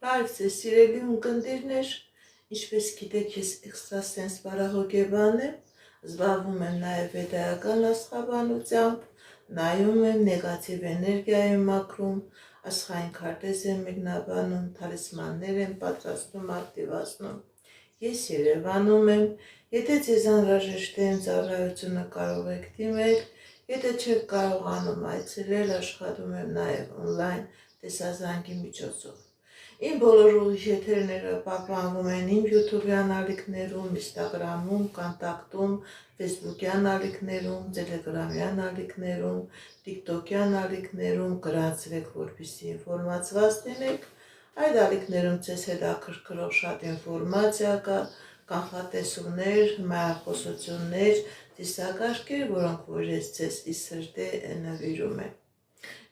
Բարև ձեզ սիրելի ունկնդիրներ, ինչպես գիտեք, ես էքստրասենս բարահոգեբան եմ, զբաղվում եմ նաև վեդայական աստղաբանությամբ, նայում եմ նեգատիվ էներգիայի մակրում, աշխարհային քարտեզ եմ մեկնաբանում, թալիսմաններ եմ պատրաստում, ակտիվացնում։ Ես Երևանում եմ, եթե ձեզ անհրաժեշտ է իմ ծառայությունը կարող եք դիմել, եթե չեք կարողանում այցելել, աշխատում եմ նաև օնլայն տեսազանգի միջոցով։ Իմ բոլոր ուղիղ-եթերները պահպանվում են իմ յութուբյան ալիքներում, ինստագրամում, կոնտակտում, ֆեյսբուքյան ալիքներում, տելեգրամյան ալիքներում, տիկտոկյան ալիքներում, գրանցվեք, որպեսզի ինֆորմացված լինեք։ Այդ ալիքներում ձեզ հետաքրքրող շատ ինֆորմացիա կա, կանխատեսումներ, հմայախոսություններ, դիսակարգեր, որոնք որ ես ձեզ ի սրտե նվիրում եմ։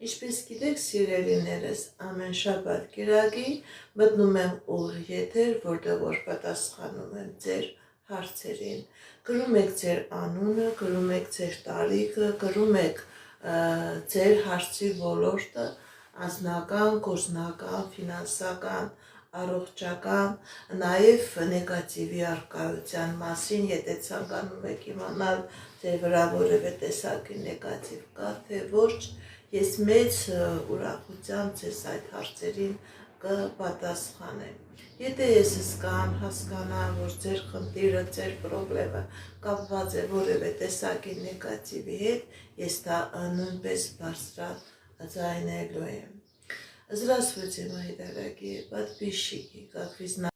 Ինչպես գիտեք, սիրելիներս, ամեն շաբաթ կիրակի մտնում եմ ուղիղ եթեր, որտեղ որ պատասխանում եմ ձեր հարցերին։ Գրում եք ձեր անունը, գրում եք ձեր տարիքը, գրում եք ձեր հարցի ոլորտը, անձնական, գործնական, ֆինանսական, առողջական, նաև նեգատիվի առկայության մասին, եթե ցանկանում եք իմանալ, ձեր վրա որևէ տեսակի նեգատիվ կա, թե ոչ, ես մեծ ուրախությամբ ձեզ այդ հարցերին կպատասխանեմ։ Եթե ես զգամ, հասկանամ, որ ձեր խնդիրը, ձեր խնդիրը կապված է որևէ տեսակի նեգատիվի հետ, ես դա նույնպես բարձրաձայնելու եմ։ Здравствуйте, мои дорогие подписчики, как вы знаете.